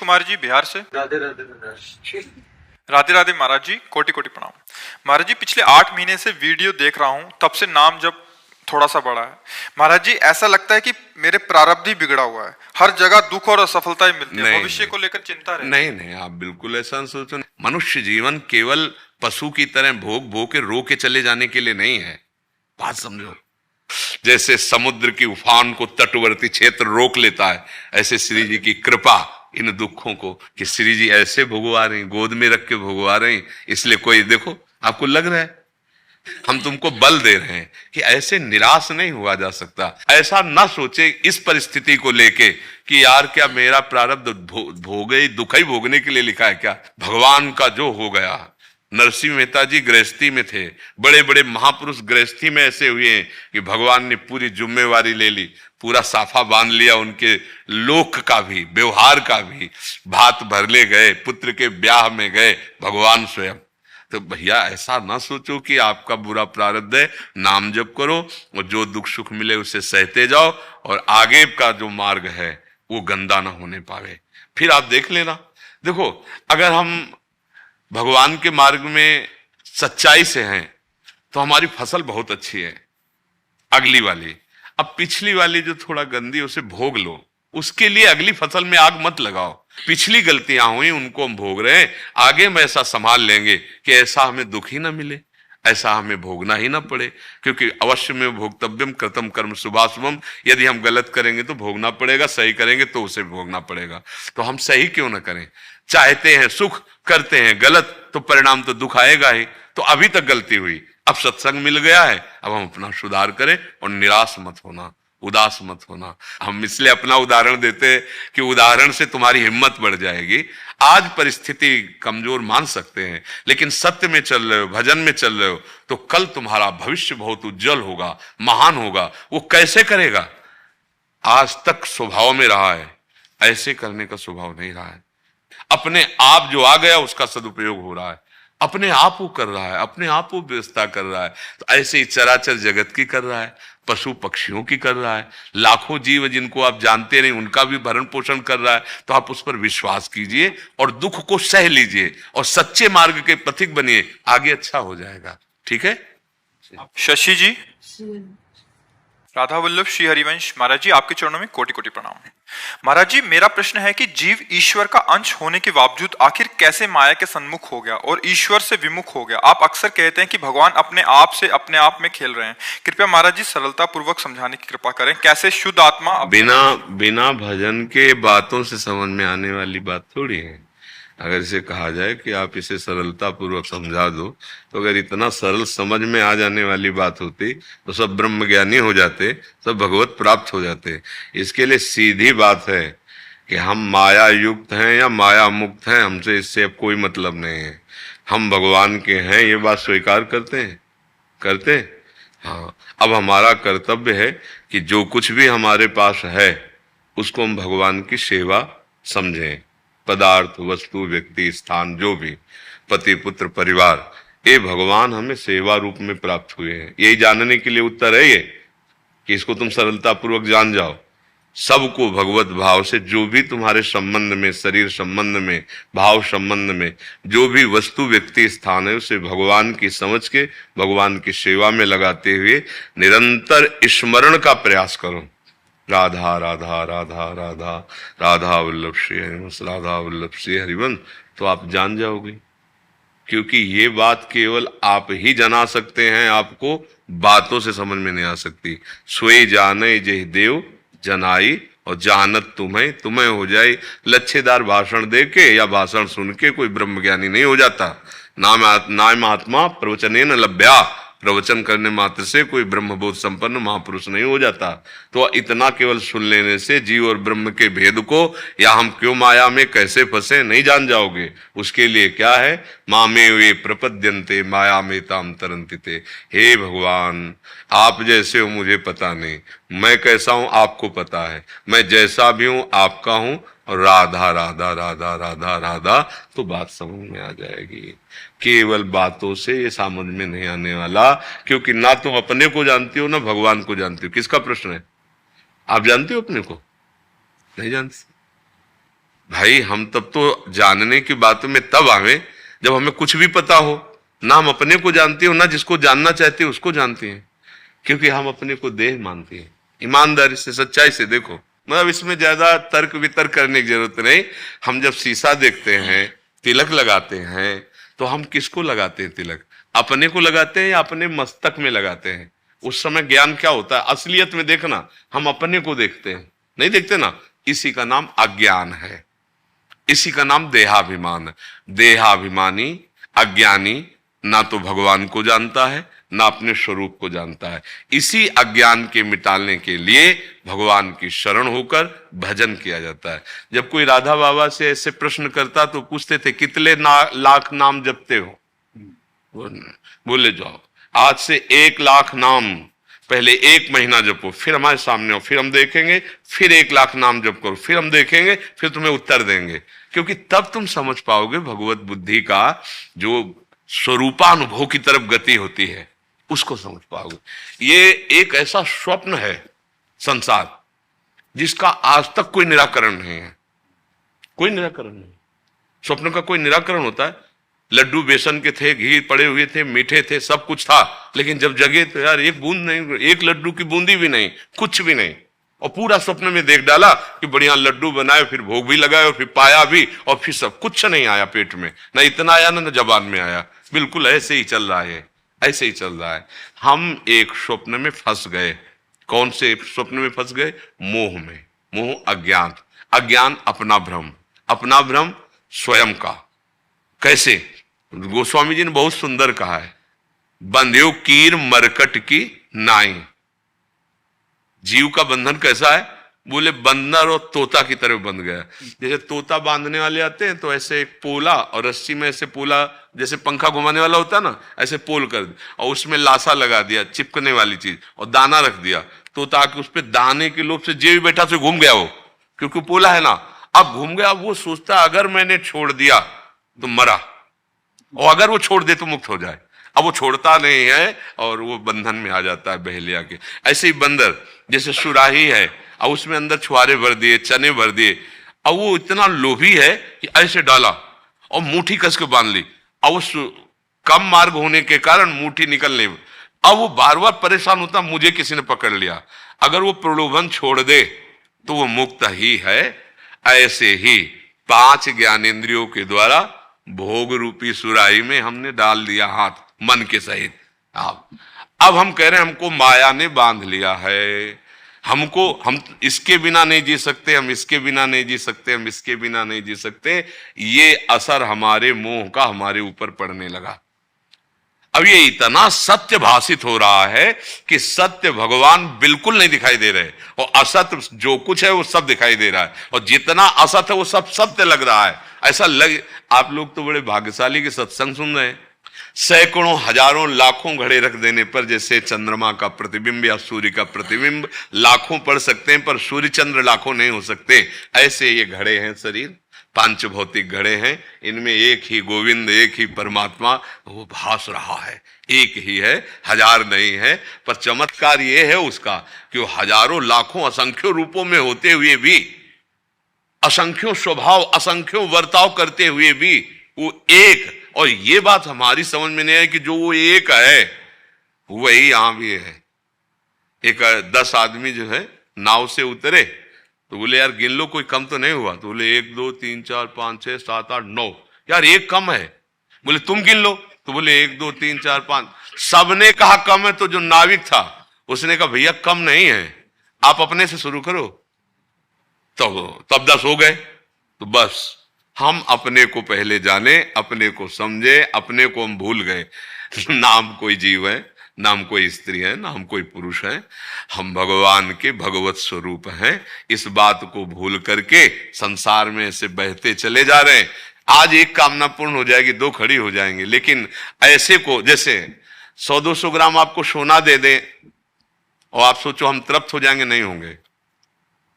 कुमार जी बिहार से। राधे राधे राधे। राधे राधे महाराज जी, कोटि कोटि प्रणाम। महाराज जी पिछले 8 महीने से वीडियो देख रहा हूँ, तब से नाम जब थोड़ा सा बढ़ा है। महाराज जी ऐसा लगता है कि मेरे प्रारब्ध ही बिगड़ा हुआ है, हर जगह दुख और असफलता ही मिलती है, भविष्य को लेकर चिंता रहती है। नहीं नहीं, आप बिल्कुल ऐसा न सोचो। मनुष्य जीवन केवल पशु की तरह भोग भोग के रो के चले जाने के लिए नहीं है। बात समझो, जैसे समुद्र की उफान को तटवर्ती क्षेत्र रोक लेता है, ऐसे श्री जी की कृपा इन दुखों को कि श्री जी ऐसे भोगवा रही, गोद में रख के भोगवा रही। इसलिए कोई देखो, आपको लग रहा है हम तुमको बल दे रहे हैं कि ऐसे निराश नहीं हुआ जा सकता। ऐसा ना सोचे इस परिस्थिति को लेके कि यार क्या मेरा प्रारब्ध भोगे दुख ही भोगने के लिए लिखा है क्या। भगवान का जो हो गया। नरसिंह मेहता जी गृहस्थी में थे, बड़े बड़े महापुरुष गृहस्थी में ऐसे हुए हैं कि भगवान ने पूरी जिम्मेवारी ले ली, पूरा साफा बांध लिया, उनके लोक का भी व्यवहार का भी। भात भरले गए, पुत्र के ब्याह में गए भगवान स्वयं। तो भैया ऐसा ना सोचो कि आपका बुरा प्रारब्ध है, नाम जप करो और जो दुख सुख मिले उसे सहते जाओ और आगे का जो मार्ग है वो गंदा ना होने पावे। फिर आप देख लेना। देखो, अगर हम भगवान के मार्ग में सच्चाई से हैं तो हमारी फसल बहुत अच्छी है, अगली वाली। अब पिछली वाली जो थोड़ा गंदी उसे भोग लो, उसके लिए अगली फसल में आग मत लगाओ। पिछली गलतियां हुई उनको हम भोग रहे हैं, आगे हम ऐसा संभाल लेंगे कि ऐसा हमें दुख ही ना मिले, ऐसा हमें भोगना ही ना पड़े। क्योंकि अवश्य में भोक्तव्यम कृतम कर्म शुभाशुभम। यदि हम गलत करेंगे तो भोगना पड़ेगा, सही करेंगे तो उसे भोगना पड़ेगा। तो हम सही क्यों ना करें। चाहते हैं सुख, करते हैं गलत, तो परिणाम तो दुख आएगा ही। तो अभी तक गलती हुई, अब सत्संग मिल गया है, अब हम अपना सुधार करें और निराश मत होना, उदास मत होना। हम इसलिए अपना उदाहरण देते हैं कि उदाहरण से तुम्हारी हिम्मत बढ़ जाएगी। आज परिस्थिति कमजोर मान सकते हैं, लेकिन सत्य में चल रहे हो, भजन में चल रहे हो, तो कल तुम्हारा भविष्य बहुत उज्जवल होगा, महान होगा। वो कैसे करेगा, आज तक स्वभाव में रहा है, ऐसे करने का स्वभाव नहीं रहा है। अपने आप जो आ गया उसका सदुपयोग हो रहा है, अपने आप वो कर रहा है, अपने आप वो व्यवस्था कर रहा है। तो ऐसे ही चराचर जगत की कर रहा है, पशु पक्षियों की कर रहा है, लाखों जीव जिनको आप जानते नहीं उनका भी भरण पोषण कर रहा है। तो आप उस पर विश्वास कीजिए और दुख को सह लीजिए और सच्चे मार्ग के पथिक बनिए, आगे अच्छा हो जाएगा। ठीक है। शशि जी, राधा वल्लभ श्री हरिवंश। महाराज जी आपके चरणों में कोटि कोटि प्रणाम। महाराज जी मेरा प्रश्न है कि जीव ईश्वर का अंश होने के बावजूद आखिर कैसे माया के सन्मुख हो गया और ईश्वर से विमुख हो गया। आप अक्सर कहते हैं कि भगवान अपने आप से अपने आप में खेल रहे हैं। कृपया महाराज जी सरलता पूर्वक समझाने की कृपा करें, कैसे शुद्ध आत्मा बिना भजन के बातों से समझ में आने वाली बात थोड़ी है। अगर इसे कहा जाए कि आप इसे सरलता पूर्वक समझा दो, तो अगर इतना सरल समझ में आ जाने वाली बात होती तो सब ब्रह्म ज्ञानी हो जाते, सब भगवत प्राप्त हो जाते। इसके लिए सीधी बात है कि हम माया युक्त हैं या माया मुक्त हैं, हमसे इससे अब कोई मतलब नहीं है। हम भगवान के हैं, ये बात स्वीकार करते हैं, करते हैं। हाँ, अब हमारा कर्तव्य है कि जो कुछ भी हमारे पास है उसको हम भगवान की सेवा समझें। पदार्थ, वस्तु, व्यक्ति, स्थान, जो भी, पति पुत्र परिवार, ये भगवान हमें सेवा रूप में प्राप्त हुए हैं। यही जानने के लिए उत्तर है ये कि इसको तुम सरलता पूर्वक जान जाओ। सबको भगवत भाव से, जो भी तुम्हारे संबंध में, शरीर संबंध में, भाव संबंध में जो भी वस्तु व्यक्ति स्थान है, उसे भगवान की समझ के भगवान की सेवा में लगाते हुए निरंतर स्मरण का प्रयास करो। राधा राधा राधा राधा राधा वल्लभ श्री हरिवंश, राधा वल्लभ श्री हरिवंश। तो आप जान जाओगे, क्योंकि ये बात केवल आप ही जना सकते हैं, आपको बातों से समझ में नहीं आ सकती। सोई जाने जय देव जनाई और जानत तुम्हें हो जाए। लच्छेदार भाषण दे के या भाषण सुन के कोई ब्रह्मज्ञानी नहीं हो जाता। नाम आत्मा प्रवचनेन लभ्या, प्रवचन करने मात्र से कोई ब्रह्मबोध संपन्न महापुरुष नहीं हो जाता। तो इतना केवल सुन लेने से जीव और ब्रह्म के भेद को, या हम क्यों माया में कैसे फंसे, नहीं जान जाओगे। उसके लिए क्या है, मामे वे प्रपद्यन्ते माया में ताम तरंतिते। हे भगवान, आप जैसे हो मुझे पता नहीं, मैं कैसा हूं आपको पता है, मैं जैसा भी हूं आपका हूं। और राधा राधा राधा राधा राधा, तो बात समझ में आ जाएगी। केवल बातों से ये समझ में नहीं आने वाला, क्योंकि ना तुम अपने को जानती हो ना भगवान को जानती हो। किसका प्रश्न है, आप जानते हो अपने को? नहीं जानते। भाई हम तब तो जानने की बातों में तब आवे जब हमें कुछ भी पता हो, ना हम अपने को जानते हो ना जिसको जानना चाहते हो उसको जानते हैं, क्योंकि हम अपने को देह मानते हैं। ईमानदारी से सच्चाई से देखो, मतलब इसमें ज्यादा तर्क वितर्क करने की जरूरत नहीं। हम जब शीशा देखते हैं, तिलक लगाते हैं, तो हम किसको लगाते हैं तिलक? अपने को लगाते हैं या अपने मस्तक में लगाते हैं? उस समय ज्ञान क्या होता है? असलियत में देखना, हम अपने को देखते हैं, नहीं देखते ना। इसी का नाम अज्ञान है, इसी का नाम देहाभिमान है। देहाभिमानी अज्ञानी ना तो भगवान को जानता है ना अपने स्वरूप को जानता है। इसी अज्ञान के मिटाने के लिए भगवान की शरण होकर भजन किया जाता है। जब कोई राधा बाबा से ऐसे प्रश्न करता तो पूछते थे कितने लाख नाम जपते हो? बोले जाओ आज से 1,00,000 नाम पहले 1 महीना जपो, फिर हमारे सामने हो, फिर हम देखेंगे, फिर 1,00,000 नाम जप करो, फिर हम देखेंगे, फिर तुम्हें उत्तर देंगे। क्योंकि तब तुम समझ पाओगे भगवत बुद्धि का जो स्वरूपानुभव की तरफ गति होती है, उसको समझ पाओगे। ये एक ऐसा स्वप्न है संसार जिसका आज तक कोई निराकरण नहीं है, कोई निराकरण नहीं। स्वप्न का कोई निराकरण होता है? लड्डू बेसन के थे, घी पड़े हुए थे, मीठे थे, सब कुछ था, लेकिन जब जगे तो यार एक बूंद नहीं, एक लड्डू की बूंदी भी नहीं, कुछ भी नहीं। और पूरा स्वप्न में देख डाला कि बढ़िया लड्डू बनाए, फिर भोग भी लगाए, और फिर पाया भी, और फिर सब कुछ नहीं आया पेट में, ना इतना आया ना जबान में आया। बिल्कुल ऐसे ही चल रहा है, ऐसे ही चल रहा है। हम एक स्वप्न में फंस गए। कौन से स्वप्न में फंस गए? मोह में। मोह अज्ञान, अज्ञान अपना भ्रम, अपना भ्रम स्वयं का। कैसे? गोस्वामी जी ने बहुत सुंदर कहा है, बंध्यो कीर मरकट की नाई। जीव का बंधन कैसा है? बोले बंदर और तोता की तरह बंध गया। जैसे तोता बांधने वाले आते हैं तो ऐसे एक पोला और रस्सी में ऐसे पोला, जैसे पंखा घुमाने वाला होता है ना, ऐसे पोल कर दिया और उसमें लाशा लगा दिया, चिपकने वाली चीज, और दाना रख दिया। तोता आके उस पर दाने के लोभ से जे भी बैठा से घूम गया वो, क्योंकि पोला है ना। अब घूम गया, वो सोचता अगर मैंने छोड़ दिया तो मरा, और अगर वो छोड़ दे तो मुक्त हो जाए। अब वो छोड़ता नहीं है और वो बंधन में आ जाता है बहेलिया के। ऐसे ही बंदर जैसे सुराही है और उसमें अंदर छुआरे भर दिए, चने भर दिए, और वो इतना लोभी है कि ऐसे डाला और मुट्ठी कस के बांध ली, और उस कम मार्ग होने के कारण मुट्ठी निकल नहीं। अब वो बार बार परेशान होता, मुझे किसी ने पकड़ लिया। अगर वो प्रलोभन छोड़ दे तो वो मुक्त ही है। ऐसे ही 5 ज्ञानेंद्रियों के द्वारा भोग रूपी सुराही में हमने डाल दिया हाथ, मन के सहित। अब हम कह रहे हैं हमको माया ने बांध लिया है, हमको, हम इसके बिना नहीं जी सकते, हम इसके बिना नहीं जी सकते, हम इसके बिना नहीं जी सकते। ये असर हमारे मोह का हमारे ऊपर पड़ने लगा। अब ये इतना सत्य भाषित हो रहा है कि सत्य भगवान बिल्कुल नहीं दिखाई दे रहे, और असत्य जो कुछ है वो सब दिखाई दे रहा है, और जितना असत्य है वो सब सत्य लग रहा है। ऐसा लग, आप लोग तो बड़े भाग्यशाली के सत्संग सुन रहे हैं। सैकड़ों हजारों लाखों घड़े रख देने पर जैसे चंद्रमा का प्रतिबिंब या सूर्य का प्रतिबिंब लाखों पड़ सकते हैं, पर सूर्य चंद्र लाखों नहीं हो सकते। ऐसे ये घड़े हैं शरीर, 5 भौतिक घड़े हैं, इनमें एक ही गोविंद, एक ही परमात्मा वो भास रहा है, एक ही है, हजार नहीं है। पर चमत्कार ये है उसका कि वो हजारों लाखों असंख्यों रूपों में होते हुए भी, असंख्यों स्वभाव, असंख्यों वर्ताव करते हुए भी वो एक। और ये बात हमारी समझ में नहीं है कि जो वो एक है वही यहां भी है। एक 10 आदमी जो है नाव से उतरे तो बोले यार गिन लो कोई कम तो नहीं हुआ, तो बोले 1 2 3 4 5 6 7 8 9, यार एक कम है। बोले तुम गिन लो, तो बोले 1 2 3 4 5, सबने कहा कम है। तो जो नाविक था उसने कहा भैया कम नहीं है, आप अपने से शुरू करो। तब 10 हो गए। तो बस हम अपने को पहले जाने, अपने को समझे, अपने को हम भूल गए। नाम कोई जीव है, नाम कोई स्त्री है, नाम कोई पुरुष है, हम भगवान के भगवत स्वरूप हैं। इस बात को भूल करके संसार में ऐसे बहते चले जा रहे हैं। आज एक कामना पूर्ण हो जाएगी, 2 खड़ी हो जाएंगे, लेकिन ऐसे को जैसे 100-200 ग्राम आपको सोना दे दें और आप सोचो हम तृप्त हो जाएंगे, नहीं होंगे।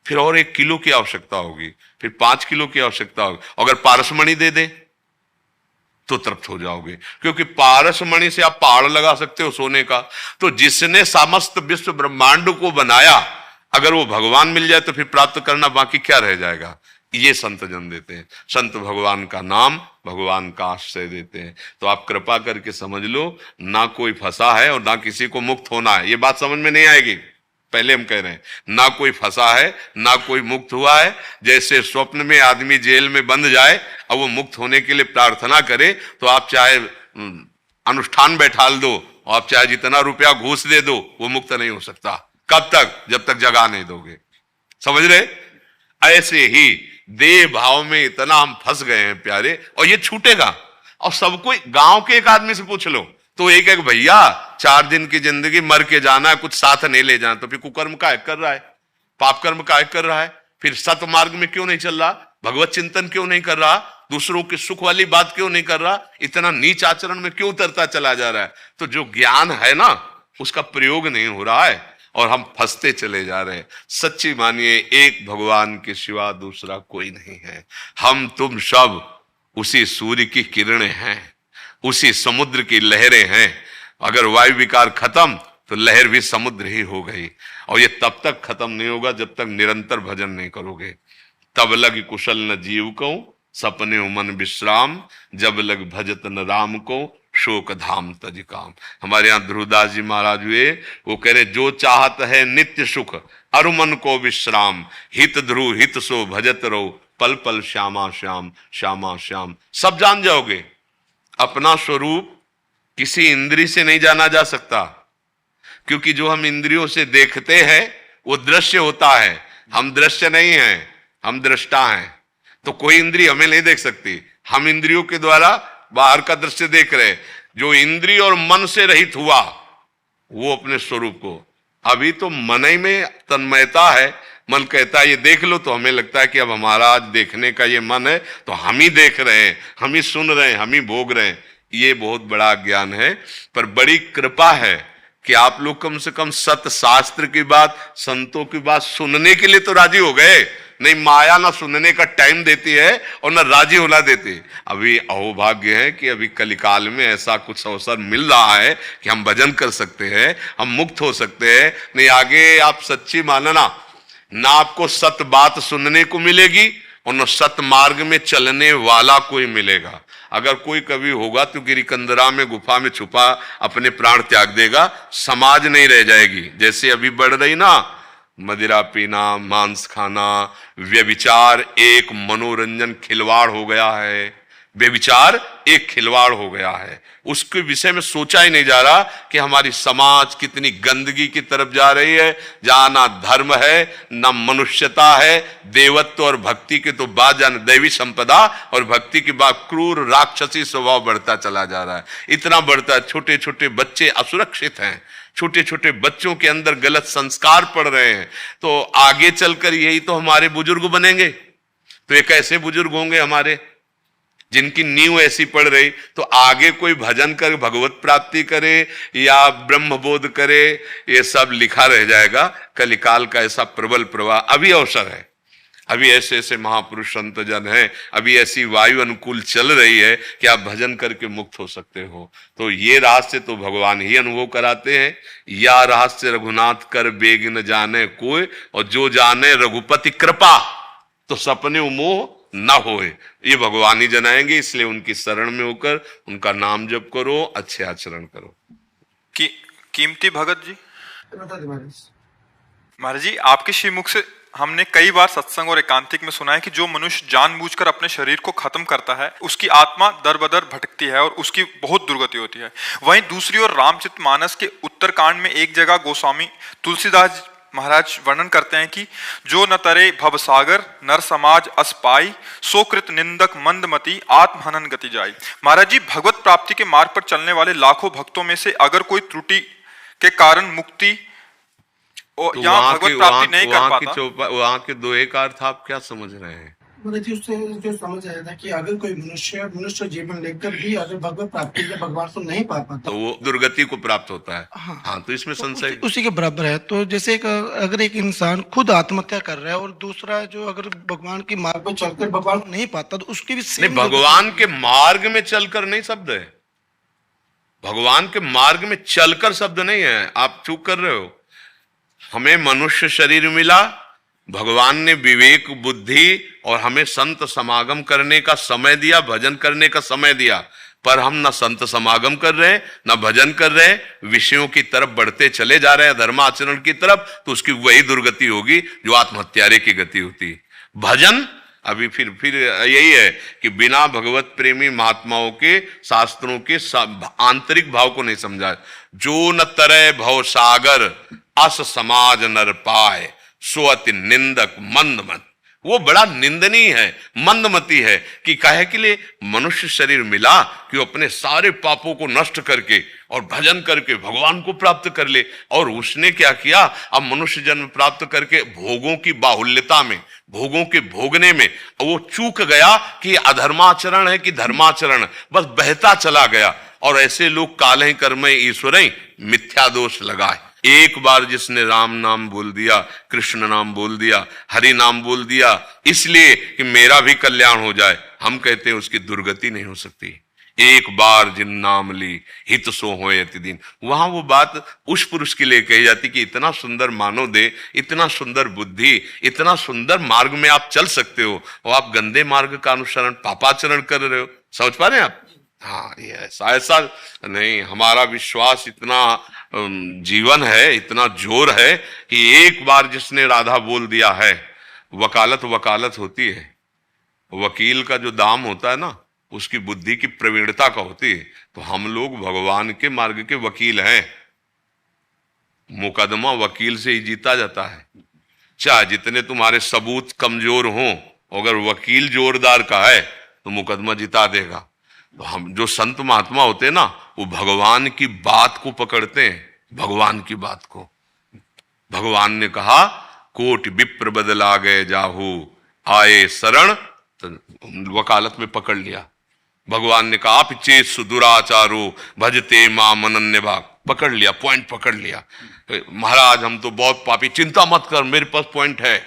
फिर और 1 किलो की आवश्यकता होगी, फिर 5 किलो की आवश्यकता होगी। अगर पारसमणि दे दे तो तृप्त हो जाओगे, क्योंकि पारसमणि से आप पहाड़ लगा सकते हो सोने का। तो जिसने समस्त विश्व ब्रह्मांड को बनाया, अगर वो भगवान मिल जाए तो फिर प्राप्त करना बाकी क्या रह जाएगा? ये संत जन देते हैं। संत भगवान का नाम, भगवान का आश्रय देते हैं। तो आप कृपा करके समझ लो, ना कोई फंसा है और ना किसी को मुक्त होना है। ये बात समझ में नहीं आएगी। पहले हम कह रहे हैं, ना कोई फंसा है, ना कोई मुक्त हुआ है। जैसे स्वप्न में आदमी जेल में बंद जाए और वो मुक्त होने के लिए प्रार्थना करे, तो आप चाहे अनुष्ठान बैठाल दो और आप चाहे जितना रुपया घूस दे दो, वो मुक्त नहीं हो सकता। कब तक? जब तक जगा नहीं दोगे। समझ रहे? ऐसे ही देह भाव में इतना हम फंस गए हैं प्यारे, और ये छूटेगा। और सबको, गांव के एक आदमी से पूछ लो तो एक एक भैया 4 दिन की जिंदगी मर के जाना है, कुछ साथ नहीं ले जाना, तो फिर कुकर्म काय कर रहा है, पाप कर्म काय कर रहा है, फिर सत मार्ग में क्यों नहीं चल रहा, भगवत चिंतन क्यों नहीं कर रहा, दूसरों के सुख वाली बात क्यों नहीं कर रहा, इतना नीच आचरण में क्यों उतरता चला जा रहा है? तो जो ज्ञान है ना, उसका प्रयोग नहीं हो रहा है और हम फंसते चले जा रहे हैं। सच्ची मानिए, एक भगवान के सिवा दूसरा कोई नहीं है। हम तुम सब उसी सूर्य की किरणें हैं, उसी समुद्र की लहरें हैं। अगर वायु विकार खत्म तो लहर भी समुद्र ही हो गई। और ये तब तक खत्म नहीं होगा जब तक निरंतर भजन नहीं करोगे। तब लग कुशल न जीव को, सपने मन विश्राम, जब लग भजत न राम को, शोक धाम तज काम। हमारे यहाँ ध्रुवदास जी महाराज हुए, वो कह रहे, जो चाहत है नित्य सुख, अरु मन को विश्राम, हित ध्रुव हित सो भजत रहो, पल पल श्यामा श्याम श्यामा श्याम। सब जान जाओगे। अपना स्वरूप किसी इंद्री से नहीं जाना जा सकता, क्योंकि जो हम इंद्रियों से देखते हैं वो दृश्य होता है। हम दृश्य नहीं हैं, हम दृष्टा हैं। तो कोई इंद्री हमें नहीं देख सकती। हम इंद्रियों के द्वारा बाहर का दृश्य देख रहे। जो इंद्री और मन से रहित हुआ वो अपने स्वरूप को, अभी तो मन ही में तन्मयता है। मन कहता है ये देख लो, तो हमें लगता है कि अब हमारा आज देखने का ये मन है, तो हम ही देख रहे हैं, हम ही सुन रहे हैं, हम ही भोग रहे हैं। ये बहुत बड़ा ज्ञान है। पर बड़ी कृपा है कि आप लोग कम से कम सत्य शास्त्र की बात, संतों की बात सुनने के लिए तो राजी हो गए। नहीं, माया ना सुनने का टाइम देती है और ना राजी होना देती। अभी अहोभाग्य है कि अभी कलिकाल में ऐसा कुछ अवसर मिल रहा है कि हम भजन कर सकते हैं, हम मुक्त हो सकते हैं। नहीं, आगे आप सच्ची मानना, ना आपको सत्य बात सुनने को मिलेगी और न सत्य मार्ग में चलने वाला कोई मिलेगा। अगर कोई कभी होगा तो गिरिकंदरा में गुफा में छुपा अपने प्राण त्याग देगा, समाज नहीं रह जाएगी। जैसे अभी बढ़ रही ना मदिरा पीना, मांस खाना, व्यभिचार एक मनोरंजन खिलवाड़ हो गया है। व्यभिचार एक खिलवाड़ हो गया है। उसके विषय में सोचा ही नहीं जा रहा कि हमारी समाज कितनी गंदगी की तरफ जा रही है, जहां ना धर्म है, ना मनुष्यता है। देवत्व और भक्ति के तो बात जाने, दैवी संपदा और भक्ति की बात, क्रूर राक्षसी स्वभाव बढ़ता चला जा रहा है। इतना बढ़ता है, छोटे छोटे बच्चे असुरक्षित हैं, छोटे छोटे बच्चों के अंदर गलत संस्कार पड़ रहे हैं। तो आगे चलकर यही तो हमारे बुजुर्ग बनेंगे। तो एक ऐसे बुजुर्ग होंगे हमारे जिनकी नींव ऐसी पड़ रही, तो आगे कोई भजन कर भगवत प्राप्ति करे या ब्रह्म बोध करे, ये सब लिखा रह जाएगा। कलिकाल का ऐसा प्रबल प्रवाह अभी अवसर है। अभी ऐसे ऐसे महापुरुष संत जन हैं, अभी ऐसी वायु अनुकूल चल रही है कि आप भजन करके मुक्त हो सकते हो। तो ये रहस्य तो भगवान ही अनुभव कराते हैं। या रहस्य रघुनाथ कर बेग न जाने कोई, और जो जाने रघुपति कृपा, तो सपने मोह ना होए। ये भगवान ही जनाएंगे। इसलिए उनकी शरण में होकर उनका नाम जप करो, अच्छे आचरण करो। कीमती भगत जी महाराज जी, आपके श्रीमुख से हमने कई बार सत्संग और एकांतिक में सुना है कि जो मनुष्य जानबूझकर अपने शरीर को खत्म करता है, उसकी आत्मा दर बदर भटकती है और उसकी बहुत दुर्गति होती है। वहीं दूसरी ओर रामचरितमानस के उत्तरकांड में एक जगह गोस्वामी तुलसीदास महाराज वर्णन करते हैं कि जो न तरे भवसागर नर समाज अस पाई, सो कृत निंदक मंदमती आत्महनन गति जाई। महाराज जी, भगवत प्राप्ति के मार्ग पर चलने वाले लाखों भक्तों में से अगर कोई त्रुटि के कारण मुक्ति तो यहाँ भगवत प्राप्ति नहीं कर पाता, वहां के दो एक अर्थ आप क्या समझ रहे हैं? मतलब जी उससे जो समझ आया था कि अगर कोई मनुष्य जीवन लेकर भी अगर भगवत प्राप्ति के भगवान को नहीं पा पाता तो वो दुर्गति को प्राप्त होता है। हाँ, तो इसमें तो संशय उसी के बराबर है। तो जैसे अगर एक इंसान खुद आत्महत्या कर रहा है और दूसरा जो अगर भगवान के मार्ग पर चलकर भगवान को नहीं पाता, तो उसकी भी नहीं, भगवान के मार्ग में चलकर नहीं शब्द है, भगवान के मार्ग में चलकर शब्द नहीं है। आप चूक कर रहे हो। हमें मनुष्य शरीर मिला, भगवान ने विवेक बुद्धि और हमें संत समागम करने का समय दिया, भजन करने का समय दिया, पर हम न संत समागम कर रहे न भजन कर रहे, विषयों की तरफ बढ़ते चले जा रहे हैं, धर्माचरण की तरफ, तो उसकी वही दुर्गति होगी जो आत्महत्यारे की गति होती है। भजन अभी फिर यही है कि बिना भगवत प्रेमी महात्माओं के, शास्त्रों के आंतरिक भाव को नहीं समझा। जो न तरय भव सागर अस समाज नर पाए, सो अति निंदक मंदमत। वो बड़ा निंदनीय है, मंदमती है कि काहे के लिए मनुष्य शरीर मिला कि वो अपने सारे पापों को नष्ट करके और भजन करके भगवान को प्राप्त कर ले। और उसने क्या किया, अब मनुष्य जन्म प्राप्त करके भोगों की बाहुल्यता में, भोगों के भोगने में वो चूक गया कि अधर्माचरण है कि धर्माचरण, बस बहता चला गया। और ऐसे लोग काले कर्म ईश्वर मिथ्या दोष लगाए। एक बार जिसने राम नाम बोल दिया, कृष्ण नाम बोल दिया, हरि नाम बोल दिया, इसलिए कि मेरा भी कल्याण हो जाए, हम कहते हैं उसकी दुर्गति नहीं हो सकती। एक बार जिन नाम ली हित सो होए अति दिन। वहां वो बात उस पुरुष के लिए कही जाती कि इतना सुंदर मानव दे, इतना सुंदर बुद्धि, इतना सुंदर मार्ग में आप चल सकते हो और आप गंदे मार्ग का अनुसरण, पापाचरण कर रहे हो। समझ पा रहे हैं आप? हाँ, ये ऐसा नहीं। हमारा विश्वास इतना जीवन है, इतना जोर है कि एक बार जिसने राधा बोल दिया है, वकालत वकालत होती है। वकील का जो दाम होता है ना, उसकी बुद्धि की प्रवीणता का होती है। तो हम लोग भगवान के मार्ग के वकील हैं। मुकदमा वकील से ही जीता जाता है, चाहे जितने तुम्हारे सबूत कमजोर हों, अगर वकील जोरदार का है तो मुकदमा जिता देगा। तो हम जो संत महात्मा होते हैं ना, वो भगवान की बात को पकड़ते हैं, भगवान की बात को। भगवान ने कहा कोटि विप्र बदला गए जाहू आए शरण, तो वकालत में पकड़ लिया। भगवान ने कहा आप चेत सुदुराचारो भजते माम अनन्य भाग, पकड़ लिया, पॉइंट पकड़ लिया। महाराज हम तो बहुत पापी, चिंता मत कर, मेरे पास पॉइंट है,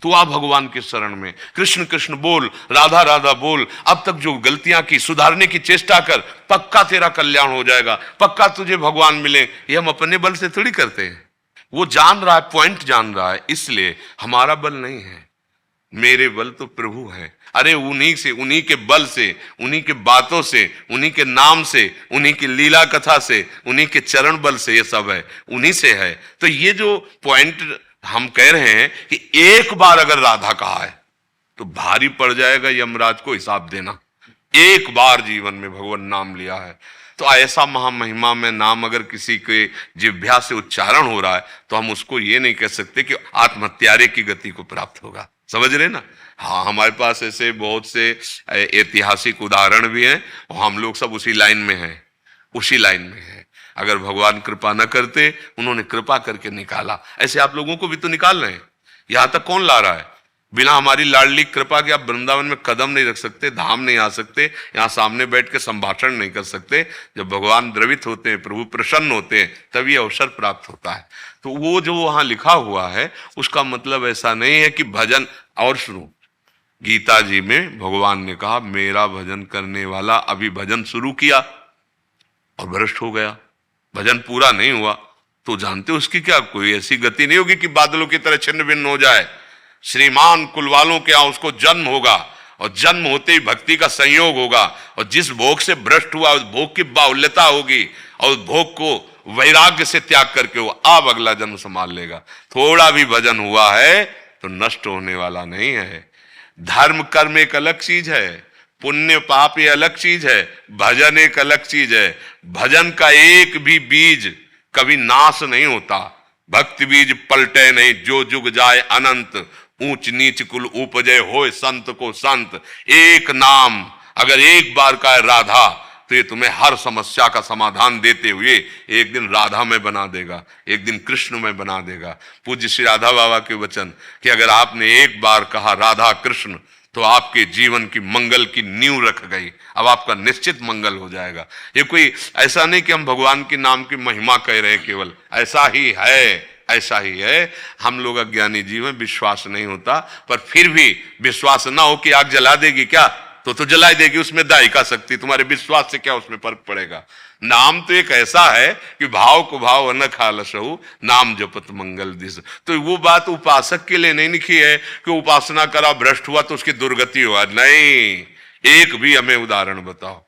तू आ भगवान के शरण में, कृष्ण कृष्ण बोल, राधा राधा बोल, अब तक जो गलतियां की सुधारने की चेष्टा कर, पक्का तेरा कल्याण हो जाएगा, पक्का तुझे भगवान मिले। ये हम अपने बल से थोड़ी करते हैं। वो जान रहा है, पॉइंट जान रहा है, इसलिए हमारा बल नहीं है, मेरे बल तो प्रभु है। अरे उन्हीं से, उन्हीं के बल से, उन्हीं के बातों से, उन्हीं के नाम से, उन्हीं की लीला कथा से, उन्हीं के चरण बल से ये सब है, उन्हीं से है। तो ये जो पॉइंट हम कह रहे हैं कि एक बार अगर राधा कहा है तो भारी पड़ जाएगा यमराज को हिसाब देना। एक बार जीवन में भगवान नाम लिया है तो ऐसा महामहिमा में नाम अगर किसी के जिह्वा से उच्चारण हो रहा है तो हम उसको ये नहीं कह सकते कि आत्महत्यारे की गति को प्राप्त होगा। समझ रहे ना? हाँ, हमारे पास ऐसे बहुत से ऐतिहासिक उदाहरण भी हैं और हम लोग सब उसी लाइन में हैं, उसी लाइन में हैं। अगर भगवान कृपा न करते, उन्होंने कृपा करके निकाला, ऐसे आप लोगों को भी तो निकाल रहे हैं। यहां तक कौन ला रहा है? बिना हमारी लाडली कृपा के आप वृंदावन में कदम नहीं रख सकते, धाम नहीं आ सकते, यहाँ सामने बैठ के संभाषण नहीं कर सकते। जब भगवान द्रवित होते हैं, प्रभु प्रसन्न होते हैं, तभी अवसर प्राप्त होता है। तो वो जो वहां लिखा हुआ है उसका मतलब ऐसा नहीं है कि भजन। और सुनो, गीता जी में भगवान ने कहा मेरा भजन करने वाला अभी भजन शुरू किया और भ्रष्ट हो गया, भजन पूरा नहीं हुआ, तो जानते हो उसकी क्या कोई ऐसी गति नहीं होगी कि बादलों की तरह छिन्न भिन्न हो जाए। श्रीमान कुल वालों के यहां उसको जन्म होगा और जन्म होते ही भक्ति का संयोग होगा और जिस भोग से भ्रष्ट हुआ उस भोग की बाहुल्यता होगी और उस भोग को वैराग्य से त्याग करके वो अब अगला जन्म संभाल लेगा। थोड़ा भी भजन हुआ है तो नष्ट होने वाला नहीं है। धर्म कर्म एक अलग चीज है, पुण्य पाप ये अलग चीज है, भजन एक अलग चीज है। भजन का एक भी बीज कभी नाश नहीं होता, भक्ति बीज पलटे नहीं, जो जुग जाए अनंत, ऊंच नीच कुल उपजय होए संत को संत। एक नाम अगर एक बार का है राधा, तो ये तुम्हें हर समस्या का समाधान देते हुए एक दिन राधा में बना देगा, एक दिन कृष्ण में बना देगा। पूज्य श्री राधा बाबा के वचन कि अगर आपने एक बार कहा राधा कृष्ण तो आपके जीवन की मंगल की नींव रख गई, अब आपका निश्चित मंगल हो जाएगा। ये कोई ऐसा नहीं कि हम भगवान के नाम की महिमा कह रहे हैं, केवल ऐसा ही है, ऐसा ही है। हम लोग अज्ञानी जीव में विश्वास नहीं होता, पर फिर भी विश्वास ना हो कि आग जला देगी क्या, तो जला देगी, उसमें दाई का शक्ति, तुम्हारे विश्वास से क्या उसमें फर्क पड़ेगा। नाम तो एक ऐसा है कि भाव को भाव न खालसहु, नाम जपत मंगल दिस। तो वो बात उपासक के लिए नहीं लिखी है कि उपासना करा भ्रष्ट हुआ तो उसकी दुर्गति हुआ, नहीं। एक भी हमें उदाहरण बताओ।